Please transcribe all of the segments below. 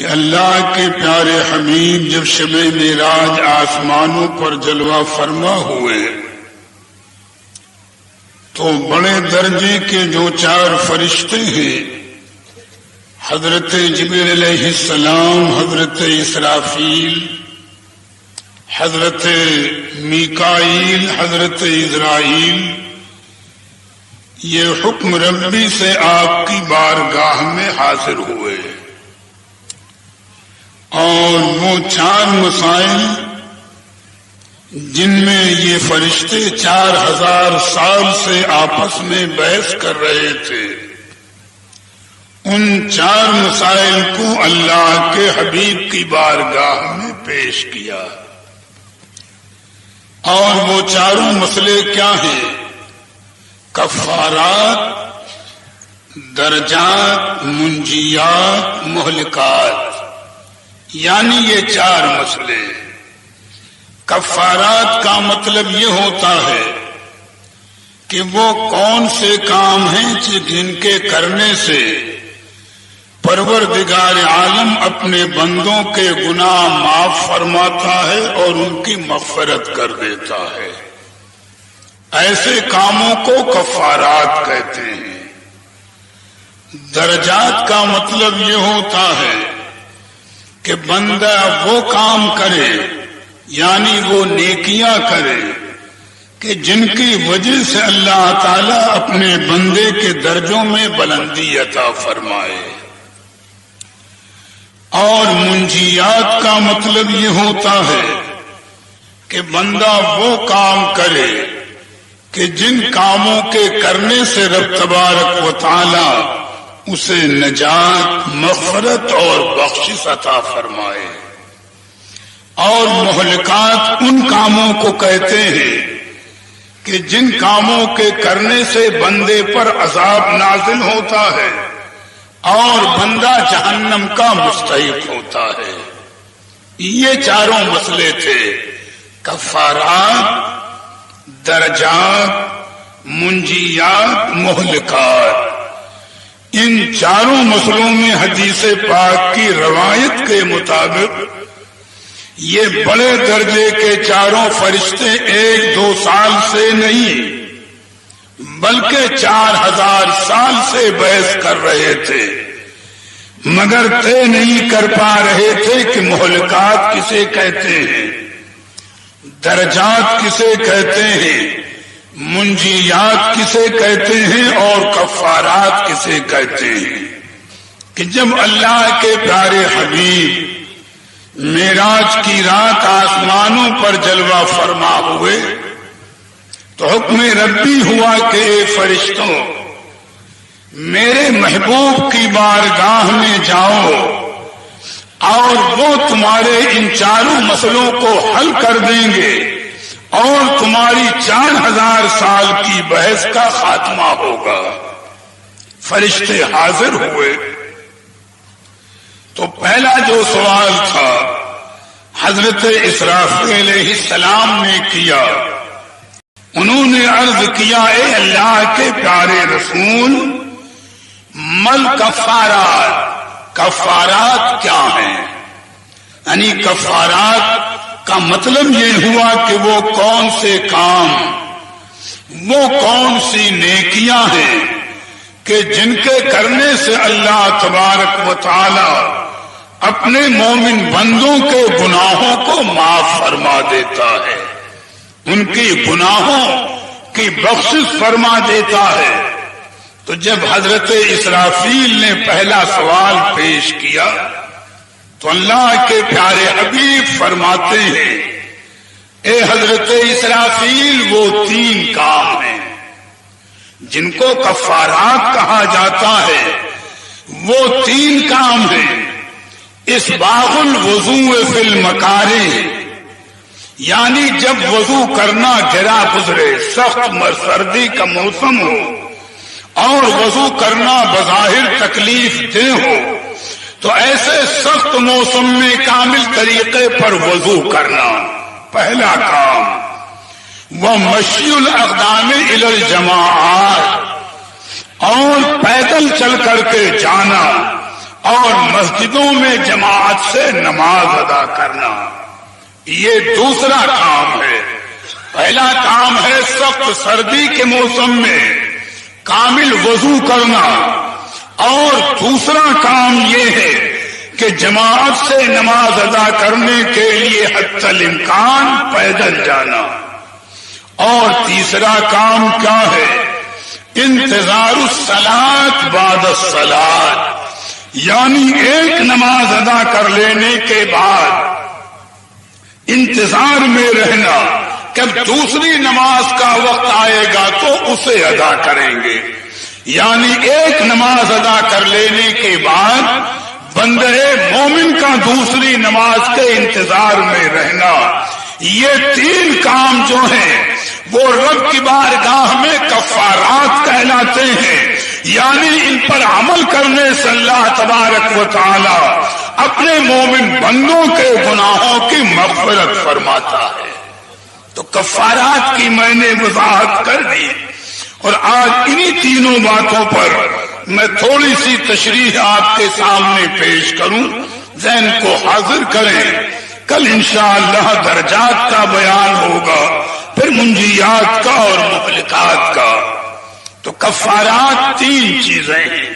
کہ اللہ کے پیارے حبیب جب شب معراج آسمانوں پر جلوہ فرما ہوئے تو بڑے درجے کے جو 4 فرشتے ہیں، حضرت جبریل علیہ السلام، حضرت اسرافیل، حضرت میکائیل، حضرت عزرائیل، یہ حکم ربی سے آپ کی بارگاہ میں حاضر ہوئے اور وہ 4 مسائل جن میں یہ فرشتے 4000 سال سے آپس میں بحث کر رہے تھے، ان 4 مسائل کو اللہ کے حبیب کی بارگاہ میں پیش کیا۔ اور وہ 4 مسئلے کیا ہیں؟ کفارات، درجات، منجیات، مہلکات، یعنی یہ 4 مسئلے۔ کفارات کا مطلب یہ ہوتا ہے کہ وہ کون سے کام ہیں جن کے کرنے سے پروردگار عالم اپنے بندوں کے گناہ معاف فرماتا ہے اور ان کی مغفرت کر دیتا ہے۔ ایسے کاموں کو کفارات کہتے ہیں۔ درجات کا مطلب یہ ہوتا ہے کہ بندہ وہ کام کرے، یعنی وہ نیکیاں کرے کہ جن کی وجہ سے اللہ تعالی اپنے بندے کے درجوں میں بلندی عطا فرمائے۔ اور منجیات کا مطلب یہ ہوتا ہے کہ بندہ وہ کام کرے کہ جن کاموں کے کرنے سے رب تبارک و تعالی اسے نجات، مغفرت اور بخشش عطا فرمائے۔ اور مہلکات ان کاموں کو کہتے ہیں کہ جن کاموں کے کرنے سے بندے پر عذاب نازل ہوتا ہے اور بندہ جہنم کا مستحق ہوتا ہے۔ یہ 4 مسئلے تھے، کفارات، درجات، منجیات، مہلکات۔ ان 4 مسئلوں میں حدیث پاک کی روایت کے مطابق یہ بڑے درجے کے 4 فرشتے 1-2 سال سے نہیں بلکہ 4000 سال سے بحث کر رہے تھے، مگر طے نہیں کر پا رہے تھے کہ مہلکات کسے کہتے ہیں، درجات کسے کہتے ہیں، منجیات کسے کہتے ہیں اور کفارات کسے کہتے ہیں۔ کہ جب اللہ کے پیارے حبیب معراج کی رات آسمانوں پر جلوہ فرما ہوئے تو حکم ربی ہوا کہ اے فرشتوں، میرے محبوب کی بارگاہ میں جاؤ اور وہ تمہارے ان 4 مسئلوں کو حل کر دیں گے اور تمہاری 4000 سال کی بحث کا خاتمہ ہوگا۔ فرشتے حاضر ہوئے تو پہلا جو سوال تھا حضرت اسرافیل علیہ السلام نے کیا، انہوں نے عرض کیا، اے اللہ کے پیارے رسول، مل کفارات، کفارات کیا ہیں؟ یعنی کفارات کا مطلب یہ ہوا کہ وہ کون سے کام، وہ کون سی نیکیاں ہیں کہ جن کے کرنے سے اللہ تبارک و تعالی اپنے مومن بندوں کے گناہوں کو معاف فرما دیتا ہے، ان کی گناہوں کی بخشش فرما دیتا ہے۔ تو جب حضرت اسرافیل نے پہلا سوال پیش کیا تو اللہ کے پیارے حبیب فرماتے ہیں، اے حضرت اسرافیل، وہ 3 کام ہیں جن کو کفارات کہا جاتا ہے، وہ 3 کام ہیں۔ اسباغ الوضوء فی المکارہ، یعنی جب وضو کرنا گرا گزرے، سخت سردی کا موسم ہو اور وضو کرنا بظاہر تکلیف دہ ہو تو ایسے سخت موسم میں کامل طریقے پر وضو کرنا پہلا کام۔ وہ مشی الاقدام الی الجماعات، اور پیدل چل کر کے جانا اور مسجدوں میں جماعت سے نماز ادا کرنا، یہ دوسرا کام ہے۔ پہلا کام ہے سخت سردی کے موسم میں کامل وضو کرنا، اور دوسرا کام یہ ہے کہ جماعت سے نماز ادا کرنے کے لیے حتی الامکان پیدل جانا، اور تیسرا کام کیا ہے؟ انتظار الصلاۃ بعد الصلاۃ، یعنی ایک نماز ادا کر لینے کے بعد انتظار میں رہنا کہ دوسری نماز کا وقت آئے گا تو اسے ادا کریں گے، یعنی ایک نماز ادا کر لینے کے بعد بندے مومن کا دوسری نماز کے انتظار میں رہنا۔ یہ تین کام جو ہیں وہ رب کی بارگاہ میں کفارات کہلاتے ہیں، یعنی ان پر عمل کرنے سے اللہ تبارک و تعالی اپنے مومن بندوں کے گناہوں کی مغفرت فرماتا ہے۔ تو کفارات کی میں نے وضاحت کر دی، اور آج انہی تینوں باتوں پر میں تھوڑی سی تشریح آپ کے سامنے پیش کروں، ذہن کو حاضر کریں۔ کل انشاءاللہ درجات کا بیان ہوگا، پھر منجیات کا اور مہلکات کا۔ تو کفارات تین چیزیں ہیں: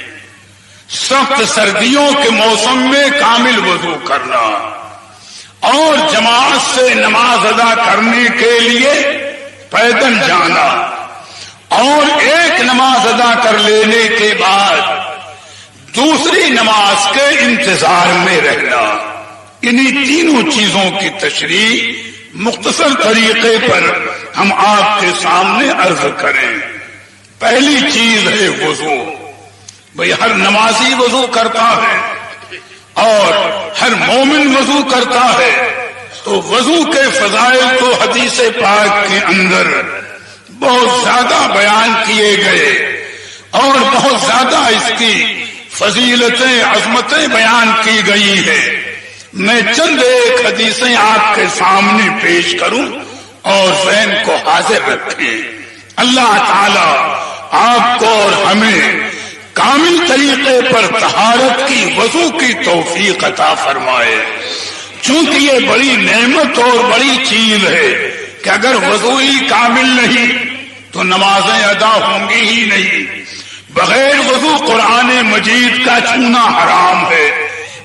سخت سردیوں کے موسم میں کامل وضو کرنا، اور جماعت سے نماز ادا کرنے کے لیے پیدل جانا، اور ایک نماز ادا کر لینے کے بعد دوسری نماز کے انتظار میں رہنا۔ انہی تینوں چیزوں کی تشریح مختصر طریقے پر ہم آپ کے سامنے عرض کریں۔ پہلی چیز ہے وضو۔ بھئی ہر نمازی وضو کرتا ہے اور ہر مومن وضو کرتا ہے، تو وضو کے فضائل تو حدیث پاک کے اندر بہت زیادہ بیان کیے گئے، اور بہت زیادہ اس کی فضیلتیں عظمتیں بیان کی گئی ہیں۔ میں چند ایک حدیثیں آپ کے سامنے پیش کروں اور ذہن کو حاضر رکھیں۔ اللہ تعالی آپ کو اور ہمیں کامل طریقے پر طہارت کی، وضو کی توفیق عطا فرمائے، چونکہ یہ بڑی نعمت اور بڑی چیز ہے کہ اگر وضو ہی کامل نہیں تو نمازیں ادا ہوں گی ہی نہیں۔ بغیر وضو قرآن مجید کا چھونا حرام ہے۔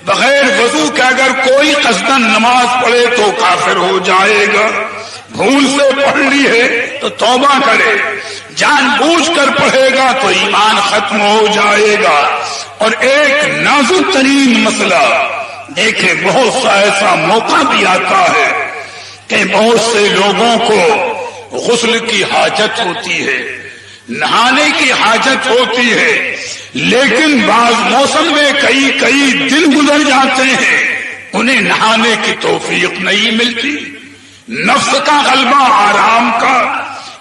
بغیر وضو کے اگر کوئی قصدن نماز پڑھے تو کافر ہو جائے گا۔ بھول سے پڑھ لی ہے تو توبہ کرے، جان بوجھ کر پڑھے گا تو ایمان ختم ہو جائے گا۔ اور ایک نازک ترین مسئلہ دیکھیں، بہت سا ایسا موقع بھی آتا ہے کہ بہت سے لوگوں کو غسل کی حاجت ہوتی ہے، نہانے کی حاجت ہوتی ہے، لیکن بعض موسم میں کئی دن گزر جاتے ہیں، انہیں نہانے کی توفیق نہیں ملتی۔ نفس کا غلبہ آرام کا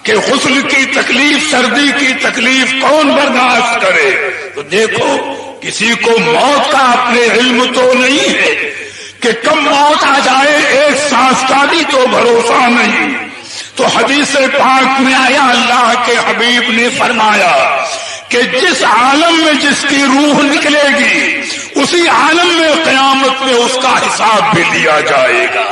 کہ غسل کی تکلیف، سردی کی تکلیف کون برداشت کرے؟ تو دیکھو، کسی کو موت کا اپنے علم تو نہیں ہے کہ کب موت آ جائے، ایک سانس کا بھی تو بھروسہ نہیں۔ تو حدیث پاک میں آیا، اللہ کے حبیب نے فرمایا کہ جس عالم میں جس کی روح نکلے گی، اسی عالم میں قیامت میں اس کا حساب بھی لیا جائے گا۔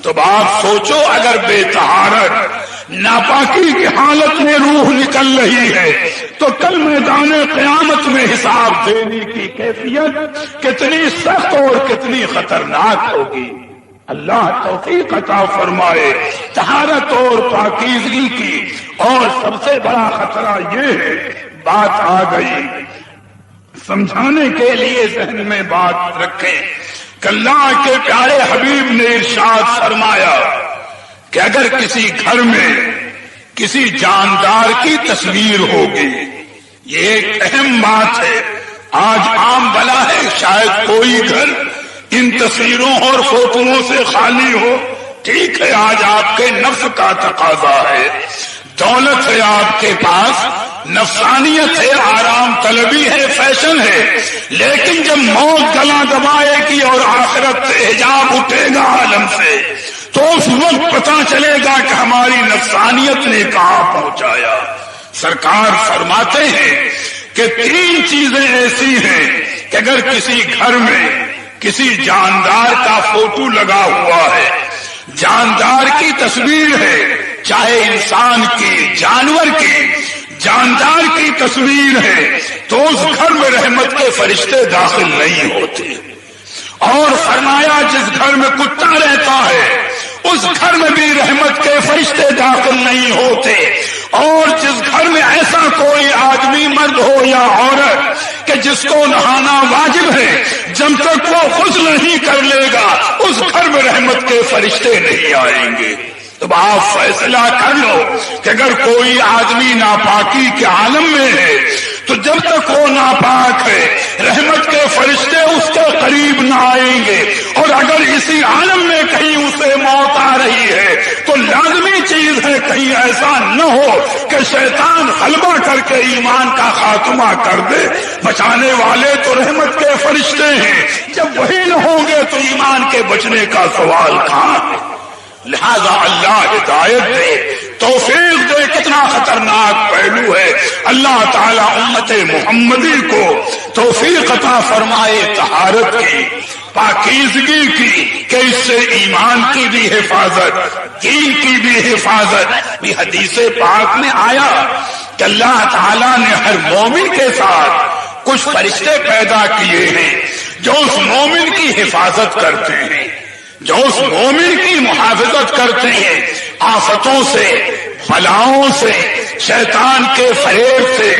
تو آپ سوچو، اگر بے طہارت ناپاکی کی حالت میں روح نکل رہی ہے تو کل میدان قیامت میں حساب دینے کی کیفیت کتنی سخت اور کتنی خطرناک ہوگی۔ اللہ توفیق عطا فرمائے طہارت اور پاکیزگی کی۔ اور سب سے بڑا خطرہ یہ ہے، بات آ گئی سمجھانے کے لیے ذہن میں بات رکھیں کہ اللہ کے پیارے حبیب نے ارشاد فرمایا کہ اگر کسی گھر میں کسی جاندار کی تصویر ہوگی، یہ ایک اہم بات ہے، آج عام بلا ہے، شاید کوئی گھر ان تصویروں اور فوٹوؤں سے خالی ہو۔ ٹھیک ہے، آج آپ کے نفس کا تقاضا ہے، دولت ہے آپ کے پاس، نفسانیت ہے، آرام طلبی ہے، فیشن ہے، لیکن جب موت گلا دبائے گی اور آخرت سے حجاب اٹھے گا عالم سے، تو اس وقت پتہ چلے گا کہ ہماری نفسانیت نے کہاں پہنچایا۔ سرکار فرماتے ہیں کہ تین چیزیں ایسی ہیں کہ اگر کسی گھر میں کسی جاندار کا فوٹو لگا ہوا ہے، جاندار کی تصویر ہے، چاہے انسان کی، جانور کی، جاندار کی تصویر ہے، تو اس گھر میں رحمت کے فرشتے داخل نہیں ہوتے۔ اور فرمایا جس گھر میں کتا رہتا ہے اس گھر میں بھی رحمت کے فرشتے داخل نہیں ہوتے۔ اور جس گھر میں ایسا کوئی آدمی مرد ہو یا عورت کہ جس کو نہانا واجب ہے، جب تک وہ غسل نہیں کر لے گا اس گھر میں رحمت کے فرشتے نہیں آئیں گے۔ تو آپ فیصلہ کر لو کہ اگر کوئی آدمی ناپاکی کے عالم میں ہے تو جب تک وہ ناپاک ہے رحمت کے فرشتے اس کے قریب نہ آئیں گے، اور اگر اسی عالم میں کہیں اسے موت آ رہی ہے تو لازمی چیز ہے کہیں ایسا نہ ہو کہ شیطان غلبہ کر کے ایمان کا خاتمہ کر دے۔ بچانے والے تو رحمت کے فرشتے ہیں، جب وہی نہ ہوں گے تو ایمان کے بچنے کا سوال کہاں ہے؟ لہذا اللہ ہدایت دے، توفیق دے۔ کتنا خطرناک پہلو ہے، اللہ تعالی امت محمدی کو توفیق عطا فرمائے طہارت کی، پاکیزگی کی، کہ اس سے ایمان کی بھی حفاظت، دین کی بھی حفاظت۔ بھی حدیث پاک میں آیا کہ اللہ تعالی نے ہر مومن کے ساتھ کچھ فرشتے پیدا کیے ہیں جو اس مومن کی حفاظت کرتے ہیں، جو اس مومن کی محافظت کرتے ہیں آفتوں سے، بلاؤں سے، شیطان کے فریب سے،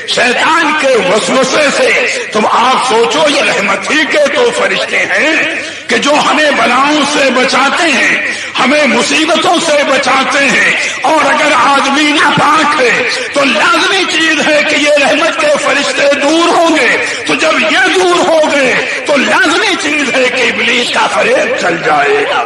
شیطان کے وسوسے سے۔ تم آپ سوچو یہ رحمت ہی کے تو فرشتے ہیں کہ جو ہمیں بلاؤں سے بچاتے ہیں، ہمیں مصیبتوں سے بچاتے ہیں۔ اور اگر آدمی ناپاک ہے تو لازمی چیز ہے کہ یہ رحمت کے فرشتے دور ہوں گے، تو جب یہ دور ہو گئے تو لازمی چیز ہے کہ ابلیس کا فریب چل جائے گا۔